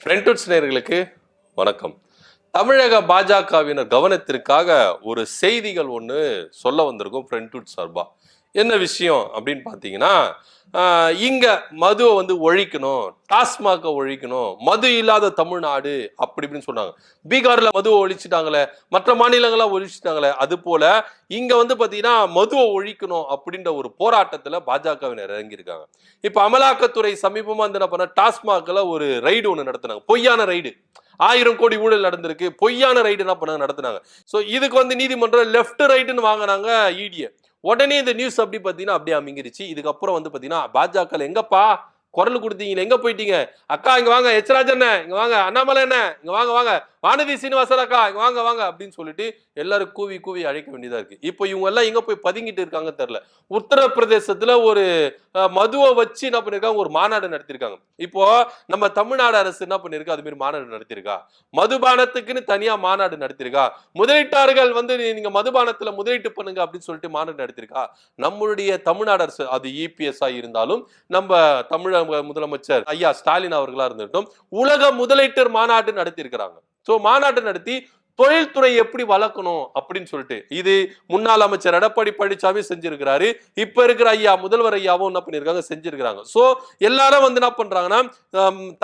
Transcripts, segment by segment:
ஃப்ரெண்ட்வுட்ஸ் நேயர்களுக்கு வணக்கம். தமிழக பாஜகவினர் கவனத்திற்காக ஒரு செய்திகள் ஒன்று சொல்ல வந்திருக்கும் ஃப்ரெண்ட்வுட் சார்பா. என்ன விஷயம் அப்படின்னு பார்த்தீங்கன்னா, இங்க மதுவை ஒழிக்கணும், டாஸ்மாக ஒழிக்கணும், மது இல்லாத தமிழ்நாடு அப்படி இப்படின்னு சொன்னாங்க. பீகார்ல மதுவை ஒழிச்சிட்டாங்களே, மற்ற மாநிலங்கள்லாம் ஒழிச்சிட்டாங்களே, அது போல இங்க பார்த்தீங்கன்னா மதுவை ஒழிக்கணும் அப்படின்ற ஒரு போராட்டத்துல பாஜகவினர் இறங்கியிருக்காங்க. இப்ப அமலாக்கத்துறை சமீபமா என்ன பண்ண, டாஸ்மாக்ல ஒரு ரைடு ஒன்று நடத்தினாங்க, பொய்யான ரைடு. 1000 கோடி ஊழல் நடந்திருக்கு, பொய்யான ரைடு என்ன பண்ண நடத்தினாங்க. சோ இதுக்கு நீதிமன்றம் லெப்ட் ரைட்னு வாங்கினாங்க இடிய. உடனே இந்த நியூஸ் அப்படி பாத்தீங்கன்னா அப்படியே அமைங்கிருச்சு. இதுக்கப்புறம் பாத்தீங்கன்னா பாஜக எங்கப்பா குரல் கொடுத்தீங்க, எங்க போயிட்டீங்க? அக்கா இங்க வாங்க, எச்ராஜன் இங்க வாங்க, அண்ணாமலை என்ன இங்க வாங்க வாங்க, வானதி சீனிவாசன் அக்கா இங்க வாங்க வாங்க அப்படின்னு சொல்லிட்டு எல்லாரும் கூவி கூவி அழைக்க வேண்டியதா இருக்கு. இப்போ இவங்க எல்லாம் எங்க போய் பதுங்கிட்டு இருக்காங்க தெரியல. உத்தரப்பிரதேசத்துல ஒரு மதுவை வச்சு என்ன பண்ணிருக்காங்க, ஒரு மாநாடு நடத்திருக்காங்க. இப்போ நம்ம தமிழ்நாடு அரசு என்ன பண்ணிருக்கா, அது மாதிரி மாநாடு நடத்திருக்கா? மதுபானத்துக்குன்னு தனியா மாநாடு நடத்திருக்கா? முதலீட்டாளர்கள் நீங்க மதுபானத்துல முதலீட்டு பண்ணுங்க அப்படின்னு சொல்லிட்டு மாநாடு நடத்திருக்கா? நம்மளுடைய தமிழ்நாடு அரசு, அது இபிஎஸ் இருந்தாலும் நம்ம தமிழக முதலமைச்சர் ஐயா ஸ்டாலின் அவர்களா இருந்திருக்கும், உலக முதலீட்டர் மாநாடு நடத்தி இருக்கிறாங்க. சோ மாநாடு நடத்தி தொழில்துறை எப்படி வளர்க்கணும் அப்படின்னு சொல்லிட்டு, இது முன்னாள் அமைச்சர் எடப்பாடி பழனிசாமி செஞ்சிருக்கிறாரு, இப்ப இருக்கிற ஐயா முதல்வர் ஐயாவும் என்ன பண்ணிருக்காங்க, செஞ்சிருக்கிறாங்க. சோ எல்லாரும் என்ன பண்றாங்கன்னா,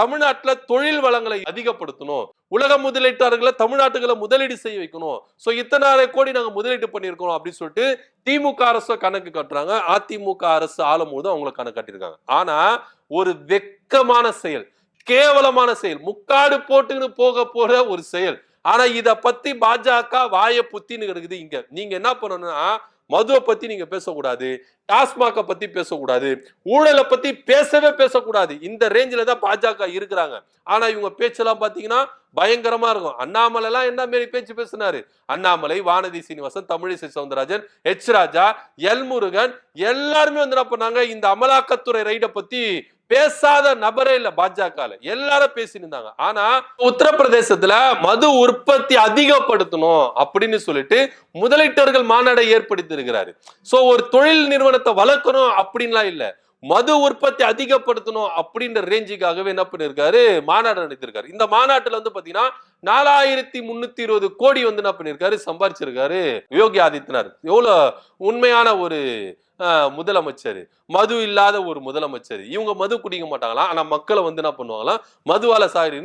தமிழ்நாட்டுல தொழில் வளங்களை அதிகப்படுத்தணும், உலக முதலீட்டாளர்களை தமிழ்நாட்டுகளை முதலீடு செய்ய வைக்கணும். சோ இத்தனை கோடி நாங்க முதலீடு பண்ணிருக்கோம் அப்படின்னு சொல்லிட்டு திமுக அரசு கணக்கு கட்டுறாங்க. அதிமுக அரசு ஆளும் போது அவங்களை கணக்கு காட்டியிருக்காங்க. ஆனா ஒரு வெக்கமான செயல், கேவலமான செயல், முக்காடு போட்டுன்னு போக போற ஒரு செயல். ஆனா இத பத்தி பாஜக வாய புத்தின்னு கிடக்குது. இங்க நீங்க என்ன பண்ணணும்னா, மதுவை பத்தி நீங்க பேசக்கூடாது, டாஸ்மாக பத்தி பேசக்கூடாது, ஊழலை பத்தி பேசக்கூடாது. இந்த ரேஞ்சில தான் பாஜக இருக்கிறாங்க. ஆனா இவங்க பேச்செல்லாம் பாத்தீங்கன்னா பயங்கரமா இருக்கும். அண்ணாமலை எல்லாம் என்ன மாரி பேச்சு பேசினாரு? அண்ணாமலை, வானதி சீனிவாசன், தமிழிசை சவுந்தரராஜன், எச் ராஜா, எல் முருகன் எல்லாருமே என்ன பண்ணாங்க, இந்த அமலாக்கத்துறை ரைட பத்தி பேசாத நபரே இல்ல பாஜக, எல்லாரும் பேசியிருந்தாங்க. ஆனா உத்தரப்பிரதேசத்துல மது உற்பத்தி அதிகப்படுத்தணும் அப்படின்னு சொல்லிட்டு முதலீட்டர்கள் மாநாடை ஏற்படுத்தி இருக்கிறாரு. சோ ஒரு தொழில் நிறுவனத்தை வளர்க்கணும் அப்படின்லாம் இல்ல, மது உற்பத்தி அதிகப்படுத்தணும் அப்படின்ற ரேஞ்சுக்காகவே என்ன பண்ணிருக்காரு, மாநாடு நடத்திருக்காரு. இந்த மாநாட்டுல பாத்தீங்கன்னா 4320 கோடி என்ன பண்ணிருக்காரு, சம்பாதிச்சிருக்காரு யோகி ஆதித்யநாத். எவ்வளவு உண்மையான ஒரு முதலமைச்சர், மது இல்லாத ஒரு முதலமைச்சர். இவங்க மது குடிக்க மாட்டாங்களா, ஆனா மக்களை என்ன பண்ணுவாங்களா, மதுவால சாகரி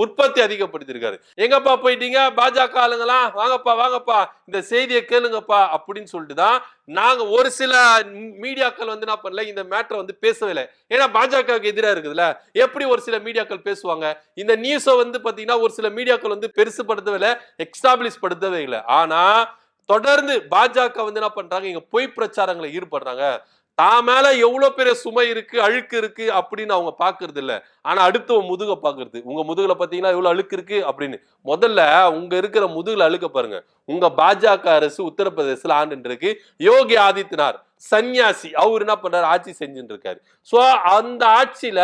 உற்பத்தி அதிகப்படுத்திருக்காரு. எங்கப்பா போயிட்டீங்க பாஜக ஆளுங்களா, வாங்கப்பா வாங்கப்பா இந்த செய்தியை கேளுங்கப்பா அப்படின்னு சொல்லிட்டு தான் நாங்க ஒரு சில மீடியாக்கள் என்ன பண்ணல, இந்த மேட்டரை பேசவே இல்லை. ஏன்னா பாஜகவுக்கு எதிராக இருக்குதுல்ல, எப்படி ஒரு சில மீடியாக்கள் பேசுவாங்க. இந்த நியூஸை பாத்தீங்கன்னா ஒரு சில மீடியாக்கள் பெருசுபடுத்தவே இல்லை, எக்ஸ்டாப்ளிஷ் படுத்தவே இல்லை. ஆனா தொடர்ந்து பாஜக என்ன பண்றாங்க, இங்க பொய் பிரச்சாரங்களை ஈடுபடுறாங்க. தான் மேல எவ்வளவு பெரிய சுமை இருக்கு, அழுக்கு இருக்கு அப்படின்னு அவங்க பாக்குறது இல்ல. ஆனா அடுத்த முதுக பாக்குறது. உங்க முதுகுல பாத்தீங்கன்னா எவ்வளவு அழுக்கு இருக்கு அப்படின்னு. முதல்ல உங்க இருக்கிற முதுகுல அழுக்க பாருங்க. உங்க பாஜக அரசு உத்தரப்பிரதேசத்துல ஆண்டு இருக்கு. யோகி ஆதித்யநாத் சன்னியாசி, அவர் என்ன பண்றாரு, ஆட்சி செஞ்சுட்டு இருக்காரு. சோ அந்த ஆட்சியில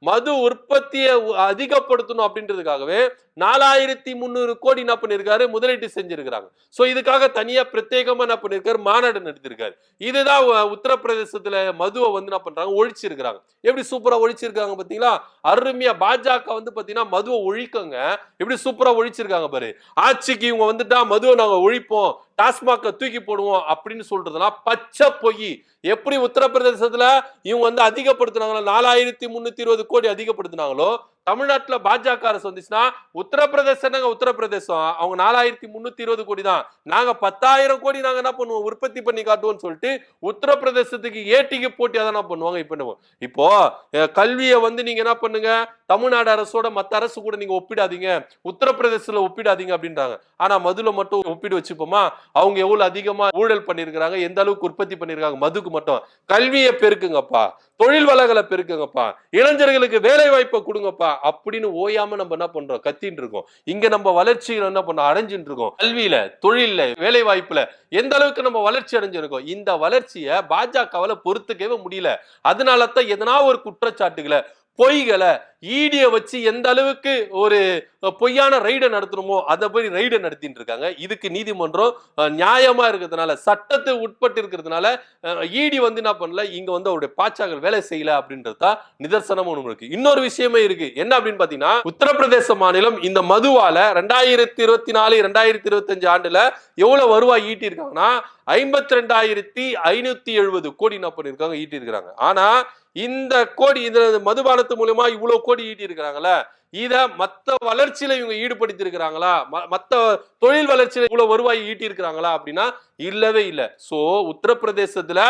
மது உற்பத்தியை அதிகப்படுத்தணும் அப்படின்றதுக்காகவே 4300 கோடி என்ன பண்ணிருக்காரு, முதலீட்டு செஞ்சிருக்காங்க. சோ இதுக்காக தனியா பிரத்யேகமா என்ன பண்ணிருக்காரு, மாநாடு நடத்திருக்காரு. இதுதான் உத்தரப்பிரதேசத்துல மதுவை என்ன பண்றாங்க, ஒழிச்சிருக்காங்க. எப்படி சூப்பரா ஒழிச்சிருக்காங்க பாத்தீங்களா? அருமையா பாஜக பாத்தீங்கன்னா மதுவை ஒழிக்கங்க, எப்படி சூப்பரா ஒழிச்சிருக்காங்க பாரு. ஆட்சிக்கு இவங்க வந்துட்டா மதுவை நாங்க ஒழிப்போம், டாஸ்மாக தூக்கி போடுவோம் அப்படின்னு சொல்றதுலாம் பச்சை பொய். எப்படி உத்தரப்பிரதேசத்துல இவங்க அதிகப்படுத்தினாங்களோ, 4320 கோடி அதிகப்படுத்தினாங்களோ, தமிழ்நாட்டுல பாஜக அரசு வந்துச்சுன்னா உத்தரப்பிரதேசம் உத்தரப்பிரதேசம் அவங்க 4320 கோடி தான், நாங்க 10,000 கோடி நாங்க என்ன பண்ணுவோம், உற்பத்தி பண்ணி காட்டுவோம் சொல்லிட்டு உத்தரப்பிரதேசத்துக்கு ஏட்டிக்கு போட்டி என்ன பண்ணுவாங்க. இப்போ கல்வியை நீங்க என்ன பண்ணுங்க, தமிழ்நாடு அரசோட மத்த அரசு கூட நீங்க ஒப்பிடாதீங்க, உத்தரப்பிரதேசத்துல ஒப்பிடாதீங்க அப்படின்றாங்க. ஆனா மதுல மட்டும் ஒப்பிடு வச்சுப்போமா, அவங்க எவ்வளவு அதிகமா ஊழல் பண்ணிருக்காங்க, எந்த அளவுக்கு உற்பத்தி பண்ணிருக்காங்க. மதுக்கு மட்டும் கல்வியை பெருக்குங்கப்பா, தொழில் வளங்களை பெருக்குங்கப்பா, இளைஞர்களுக்கு வேலை வாய்ப்பை கொடுங்கப்பா அப்படின்னு ஓயாம நம்ம என்ன பண்றோம், கத்தின்னு இருக்கோம். இங்க நம்ம வளர்ச்சியில என்ன பண்ண அடைஞ்சிட்டு இருக்கோம். கல்வியில, தொழில, வேலை வாய்ப்புல எந்த அளவுக்கு நம்ம வளர்ச்சி அடைஞ்சிருக்கோம். இந்த வளர்ச்சியை பாஜகவால பொறுத்துக்கவே முடியல. அதனாலதான் எதனா ஒரு குற்றச்சாட்டுகளை பொய்களை ஈடிய வச்சு எந்த அளவுக்கு ஒரு பொய்யான ரைடை நடத்தணுமோ அதை போய் ரைடை நடத்திட்டு இருக்காங்க. இதுக்கு நீதிமன்றம் நியாயமா இருக்கிறதுனால, சட்டத்தை உட்பட்டு இருக்கிறதுனால ஈடி வந்து என்ன பண்ணல, இங்க வந்து அவருடைய பாச்சாக்கள் வேலை செய்யல அப்படின்றது தான் நிதர்சனமா ஒண்ணு இருக்கு. இன்னொரு விஷயமே இருக்கு. என்ன அப்படின்னு பாத்தீங்கன்னா, உத்தரப்பிரதேச மாநிலம் இந்த மதுவால 2024 2025 ஆண்டுல எவ்வளவு வருவாய் ஈட்டி இருக்காங்கன்னா 52,570 கோடி என்ன பண்ணிருக்காங்க, ஈட்டி இருக்கிறாங்க. ஆனா இந்த கோடி, இந்த மதுபானத்து மூலமா இவ்வளவு கோடி ஈட்டி இருக்கிறாங்கல்ல, இத மத்த வளர்ச்சியில இவங்க ஈடுபடுத்தி இருக்கிறாங்களா, மத்த தொழில் வளர்ச்சியில இவ்வளவு வருவாய் ஈட்டி இருக்கிறாங்களா அப்படின்னா இல்லவே இல்ல. சோ உத்தரப்பிரதேசத்துல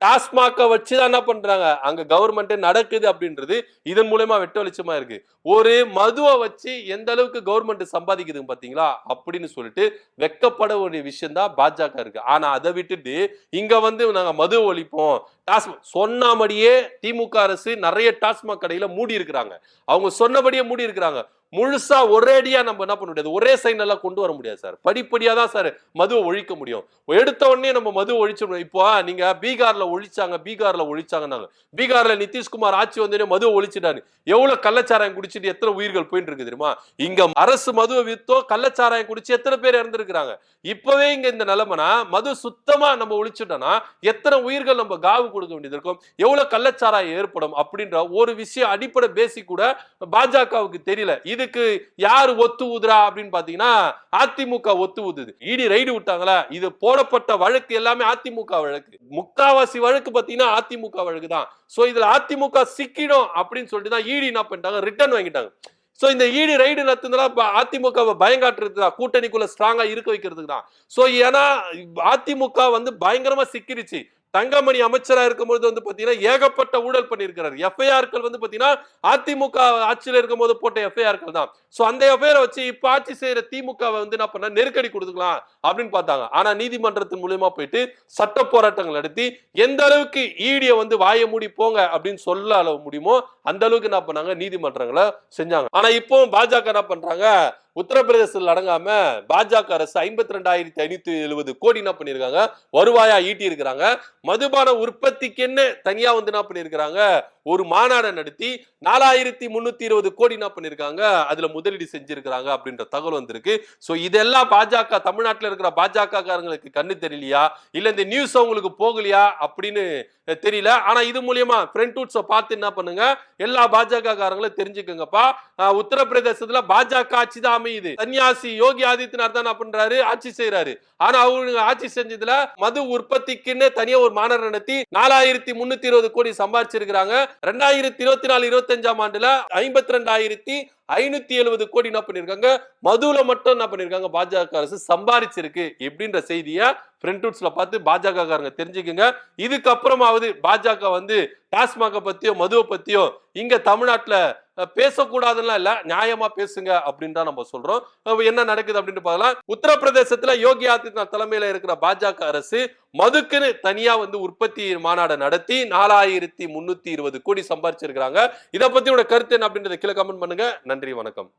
டாஸ்மாக வச்சுதான் என்ன பண்றாங்க, அங்க கவர்மெண்ட் நடக்குது அப்படின்றது இதன் மூலமா வெட்ட வெளிச்சமா இருக்கு. ஒரு மதுவை வச்சு எந்த அளவுக்கு கவர்மெண்ட் சம்பாதிக்குது பாத்தீங்களா அப்படின்னு சொல்லிட்டு வெக்கப்பட வேண்டிய விஷயம் தான் பாஜக இருக்கு. ஆனா அதை விட்டுட்டு இங்க வந்து நாங்க மது ஒழிப்போம், டாஸ்மாக் சொன்னபடியே திமுக அரசு நிறைய டாஸ்மாக் கடையில மூடி இருக்கிறாங்க. அவங்க சொன்னபடியே மூடி இருக்கிறாங்க. முழுசா ஒரேடியா நம்ம என்ன பண்ண முடியாது, ஒரே சைன் எல்லாம் கொண்டு வர முடியாது சார். படிப்படியா தான் சார் மதுவை ஒழிக்க முடியும். எடுத்த உடனே நம்ம மது ஒழிச்சிடணும். இப்போ நீங்க பீகார்ல ஒழிச்சாங்க. பீகார்ல நிதிஷ்குமார் ஆட்சி வந்து மதுவை ஒழிச்சிட்டாரு. எவ்வளவு கள்ளச்சாராயம் குடிச்சிட்டு எத்தனை உயிர்கள் போயிட்டு இருக்கு தெரியுமா? இங்க அரசு மதுவை வித்தோ கள்ளச்சாராயம் குடிச்சு எத்தனை பேர் இறந்திருக்கிறாங்க. இப்பவே இங்க இந்த நிலைமைனா மது சுத்தமா நம்ம ஒழிச்சிட்டோம்னா எத்தனை உயிர்கள் நம்ம காவு கொடுக்க வேண்டியது இருக்கும், எவ்வளவு கள்ளச்சாராயம் ஏற்படும் அப்படின்ற ஒரு விஷயம் அடிப்படை பேசிக் கூட பாஜகவுக்கு தெரியல. இதுக்கு யாரு ஒத்து ஊதுறா அப்படின்னு பாத்தீங்கன்னா அதிமுக ஒத்து ஊதுது. இடி ரைடு விட்டாங்களா, இது போடப்பட்ட வழக்கு எல்லாமே அதிமுக வழக்கு. முக்காவாசி வழக்கு பாத்தீங்கன்னா அதிமுக வழக்கு தான். சோ இதுல அதிமுக சிக்கிடும் அப்படின்னு சொல்லிட்டு தான் இடி என்ன பண்ணிட்டாங்க, ரிட்டர்ன் வாங்கிட்டாங்க. சோ இந்த இடி ரைடு நடத்துனதா அதிமுக பயங்காட்டுறது தான், கூட்டணிக்குள்ள ஸ்ட்ராங்கா இருக்க வைக்கிறதுக்கு தான். சோ ஏன்னா அதிமுக வந்து பயங்கரமா சிக்கிருச்சு. தங்கமணி அமைச்சரா இருக்கும்போது வந்து பாத்தீங்கன்னா ஏகப்பட்ட ஊழல் பண்ணிருக்கிறார். எஃப்ஐஆர்கள் வந்து பாத்தீங்கன்னா அதிமுக ஆட்சியில இருக்கும்போது போட்ட எஃப்ஐஆர்கள் தான். சோ அந்த எஃப்ஐஆர் வச்சு இப்ப ஆட்சி செய்யற திமுக வந்து என்ன பண்ண, நெருக்கடி கொடுத்துக்கலாம் அப்படின்னு பார்த்தாங்க. ஆனா நீதிமன்றத்தின் மூலமா போயிட்டு சட்ட போராட்டங்கள் நடத்தி எந்த அளவுக்கு ஈடிய வந்து வாய மூடி போங்க அப்படின்னு சொல்ல அளவு முடியுமோ அந்த அளவுக்கு என்ன பண்ணாங்க, நீதிமன்றங்களை செஞ்சாங்க. ஆனா இப்போ பாஜக என்ன பண்றாங்க, உத்தரப்பிரதேசத்தில் அடங்காம பாஜக அரசு 52,570 கோடி என்ன பண்ணிருக்காங்க, வருவாயா ஈட்டி இருக்கிறாங்க. மதுபான உற்பத்திக்கு என்ன தனியா வந்து என்ன பண்ணிருக்காங்க, ஒரு மாநாடு நடத்தி 4,320 கோடி என்ன பண்ணிருக்காங்க, அதுல முதலீடு செஞ்சிருக்காங்க அப்படின்ற தகவல் வந்திருக்கு. சோ இதெல்லாம் பாஜக, தமிழ்நாட்டில் இருக்கிற பாஜக காரங்களுக்கு கண்ணு தெரியலையா, இல்ல இந்த நியூஸ் அவங்களுக்கு போகலையா அப்படின்னு தெரியல. ஆனா இது மூலியமா ஃப்ரண்ட் பார்த்து என்ன பண்ணுங்க, எல்லா பாஜக காரங்களும் தெரிஞ்சுக்கங்கப்பா. உத்தரப்பிரதேசத்துல பாஜக ஆட்சி தான் அமையுது. சன்னியாசி யோகி ஆதித்யநாத் தான் என்ன பண்றாரு, ஆட்சி செய்யறாரு. ஆனா அவங்க ஆட்சி செஞ்சதுல மது உற்பத்திக்குன்னு தனியா ஒரு மாநாடு நடத்தி 4,320 கோடி சம்பாதிச்சிருக்காங்க. 2024-25 ஆண்டுல 52,570 கோடி என்ன பண்ணிருக்காங்க, மதுல மட்டும் என்ன பண்ணிருக்காங்க பாஜக அரசு சம்பாதிச்சிருக்கு எப்படின்ற செய்தியை பிரிண்டவுட்ஸ்ல பார்த்து பாஜக காரங்க தெரிஞ்சுக்கங்க. இதுக்கப்புறமாவது பாஜக வந்து டாஸ்மாக பத்தியோ மதுவை பத்தியோ இங்க தமிழ்நாட்டுல பேசக்கூடாதுன்னா இல்ல, நியாயமா பேசுங்க அப்படின்னு தான் நம்ம சொல்றோம். என்ன நடக்குது அப்படின்னு பார்க்கலாம். உத்தரப்பிரதேசத்துல யோகி ஆதித்யநாத் தலைமையில இருக்கிற பாஜக அரசு மதுக்குன்னு தனியா வந்து உற்பத்தி மாநாடு நடத்தி 4,320 கோடி சம்பாதிச்சிருக்காங்க. இதை பத்தி கருத்து என்ன அப்படின்றத கீழே கமெண்ட் பண்ணுங்க. நன்றி, வணக்கம்.